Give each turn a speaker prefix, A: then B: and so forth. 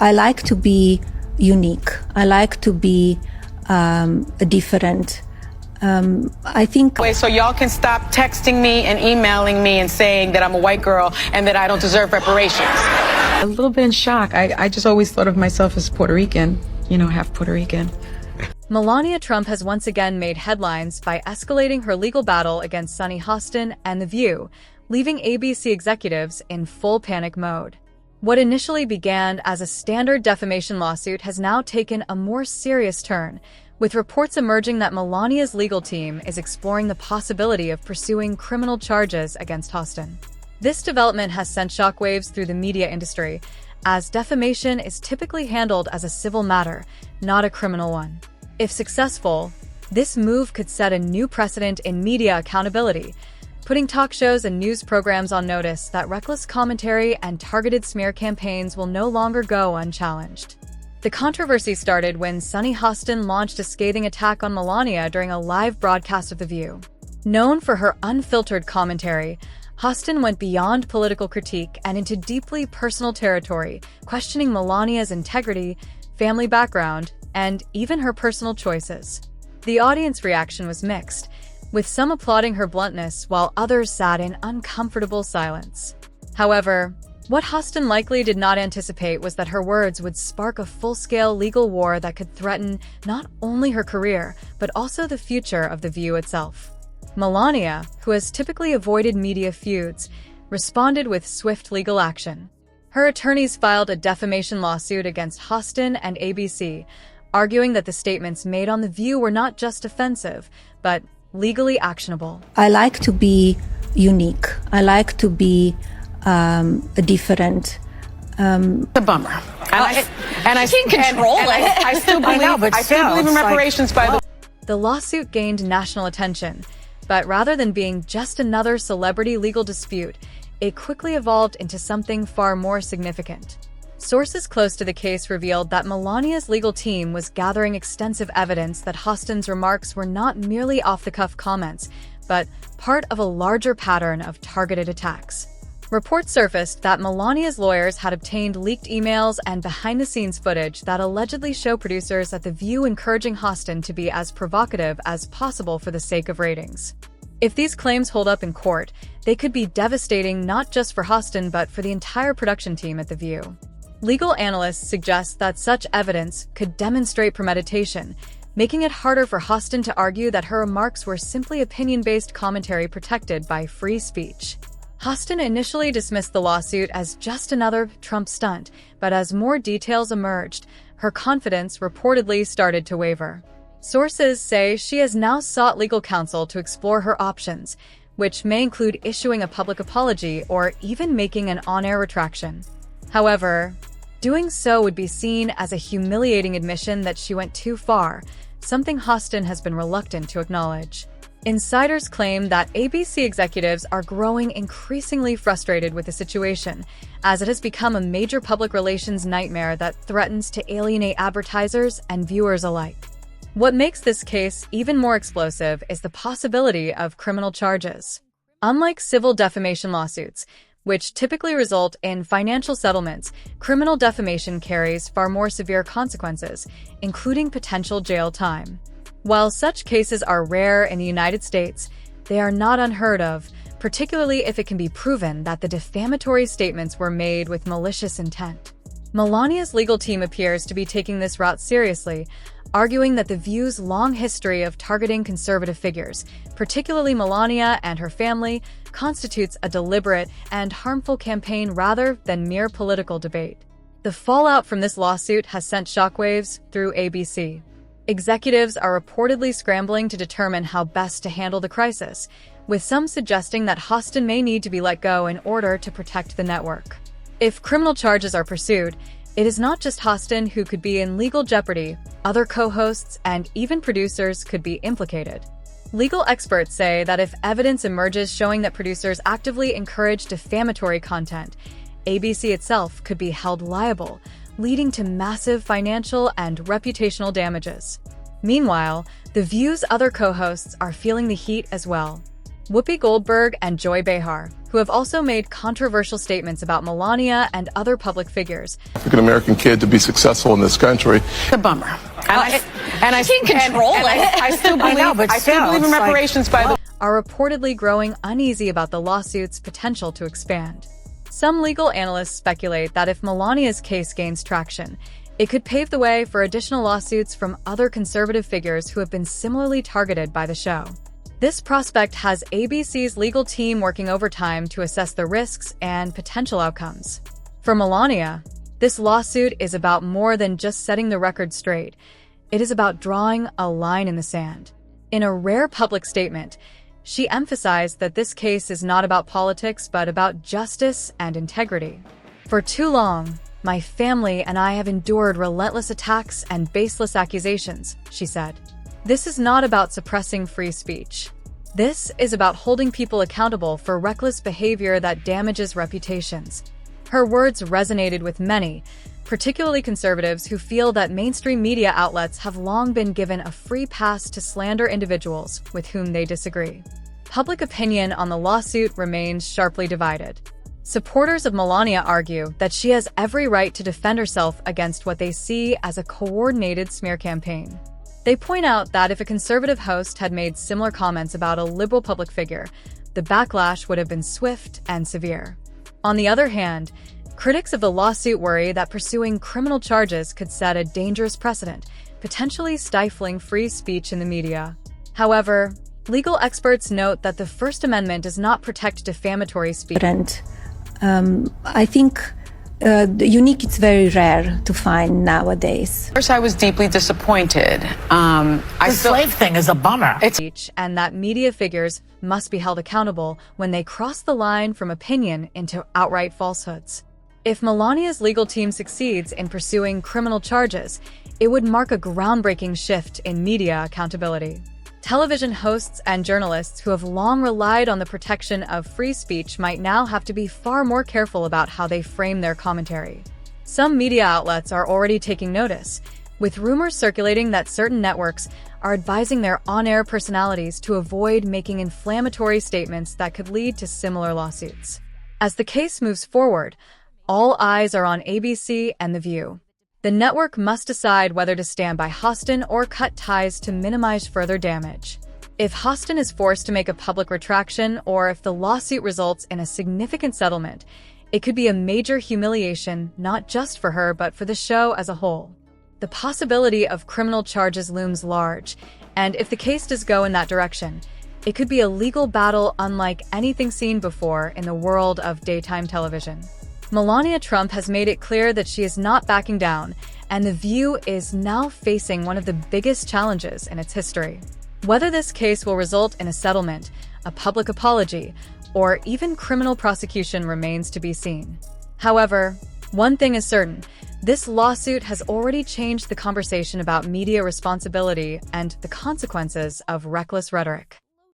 A: I like to be unique. I like to be different. I think...
B: Wait, so y'all can stop texting me and emailing me and saying that I'm a white girl and that I don't deserve reparations.
C: A little bit in shock. I just always thought of myself as Puerto Rican, half Puerto Rican.
D: Melania Trump has once again made headlines by escalating her legal battle against Sunny Hostin and The View, leaving ABC executives in full panic mode. What initially began as a standard defamation lawsuit has now taken a more serious turn, with reports emerging that Melania's legal team is exploring the possibility of pursuing criminal charges against Hostin. This development has sent shockwaves through the media industry, as defamation is typically handled as a civil matter, not a criminal one. If successful, this move could set a new precedent in media accountability, putting talk shows and news programs on notice that reckless commentary and targeted smear campaigns will no longer go unchallenged. The controversy started when Sunny Hostin launched a scathing attack on Melania during a live broadcast of The View. Known for her unfiltered commentary, Hostin went beyond political critique and into deeply personal territory, questioning Melania's integrity, family background, and even her personal choices. The audience reaction was mixed, with some applauding her bluntness while others sat in uncomfortable silence. However, what Hostin likely did not anticipate was that her words would spark a full-scale legal war that could threaten not only her career, but also the future of The View itself. Melania, who has typically avoided media feuds, responded with swift legal action. Her attorneys filed a defamation lawsuit against Hostin and ABC, arguing that the statements made on The View were not just offensive, but legally actionable.
A: I like to be unique. I like to be different.
B: A bummer. I still believe in reparations, by the way.
D: The lawsuit gained national attention, but rather than being just another celebrity legal dispute, it quickly evolved into something far more significant. Sources close to the case revealed that Melania's legal team was gathering extensive evidence that Hostin's remarks were not merely off-the-cuff comments, but part of a larger pattern of targeted attacks. Reports surfaced that Melania's lawyers had obtained leaked emails and behind-the-scenes footage that allegedly show producers at The View encouraging Hostin to be as provocative as possible for the sake of ratings. If these claims hold up in court, they could be devastating not just for Hostin but for the entire production team at The View. Legal analysts suggest that such evidence could demonstrate premeditation, making it harder for Hostin to argue that her remarks were simply opinion-based commentary protected by free speech. Hostin initially dismissed the lawsuit as just another Trump stunt, but as more details emerged, her confidence reportedly started to waver. Sources say she has now sought legal counsel to explore her options, which may include issuing a public apology or even making an on-air retraction. However, doing so would be seen as a humiliating admission that she went too far, something Hostin has been reluctant to acknowledge. Insiders claim that ABC executives are growing increasingly frustrated with the situation, as it has become a major public relations nightmare that threatens to alienate advertisers and viewers alike. What makes this case even more explosive is the possibility of criminal charges. Unlike civil defamation lawsuits, which typically result in financial settlements, criminal defamation carries far more severe consequences, including potential jail time. While such cases are rare in the United States, they are not unheard of, particularly if it can be proven that the defamatory statements were made with malicious intent. Melania's legal team appears to be taking this route seriously, arguing that The View's long history of targeting conservative figures, particularly Melania and her family, constitutes a deliberate and harmful campaign rather than mere political debate. The fallout from this lawsuit has sent shockwaves through ABC. Executives are reportedly scrambling to determine how best to handle the crisis, with some suggesting that Hostin may need to be let go in order to protect the network. If criminal charges are pursued, it is not just Hostin who could be in legal jeopardy. Other co-hosts and even producers could be implicated. Legal experts say that if evidence emerges showing that producers actively encourage defamatory content, ABC itself could be held liable, leading to massive financial and reputational damages. Meanwhile, The View's other co-hosts are feeling the heat as well. Whoopi Goldberg and Joy Behar, who have also made controversial statements about Melania and other public figures.
E: African-American kid to be successful in this country.
B: It's a bummer. I still believe in reparations, by the way.
D: Are reportedly growing uneasy about the lawsuit's potential to expand. Some legal analysts speculate that if Melania's case gains traction, it could pave the way for additional lawsuits from other conservative figures who have been similarly targeted by the show. This prospect has ABC's legal team working overtime to assess the risks and potential outcomes. For Melania, this lawsuit is about more than just setting the record straight. It is about drawing a line in the sand. In a rare public statement, she emphasized that this case is not about politics, but about justice and integrity. For too long, my family and I have endured relentless attacks and baseless accusations, she said. This is not about suppressing free speech. This is about holding people accountable for reckless behavior that damages reputations. Her words resonated with many, particularly conservatives who feel that mainstream media outlets have long been given a free pass to slander individuals with whom they disagree. Public opinion on the lawsuit remains sharply divided. Supporters of Melania argue that she has every right to defend herself against what they see as a coordinated smear campaign. They point out that if a conservative host had made similar comments about a liberal public figure, the backlash would have been swift and severe. On the other hand, critics of the lawsuit worry that pursuing criminal charges could set a dangerous precedent, potentially stifling free speech in the media. However, legal experts note that the First Amendment does not protect defamatory speech.
A: I think unique is very rare to find nowadays.
B: First, I was deeply disappointed.
F: The slave thing is a bummer.
D: And that media figures must be held accountable when they cross the line from opinion into outright falsehoods. If Melania's legal team succeeds in pursuing criminal charges, it would mark a groundbreaking shift in media accountability. Television hosts and journalists who have long relied on the protection of free speech might now have to be far more careful about how they frame their commentary. Some media outlets are already taking notice, with rumors circulating that certain networks are advising their on-air personalities to avoid making inflammatory statements that could lead to similar lawsuits. As the case moves forward, all eyes are on ABC and The View. The network must decide whether to stand by Hostin or cut ties to minimize further damage. If Hostin is forced to make a public retraction, or if the lawsuit results in a significant settlement, it could be a major humiliation not just for her but for the show as a whole. The possibility of criminal charges looms large, and if the case does go in that direction, it could be a legal battle unlike anything seen before in the world of daytime television. Melania Trump has made it clear that she is not backing down, and The View is now facing one of the biggest challenges in its history. Whether this case will result in a settlement, a public apology, or even criminal prosecution remains to be seen. However, one thing is certain, this lawsuit has already changed the conversation about media responsibility and the consequences of reckless rhetoric.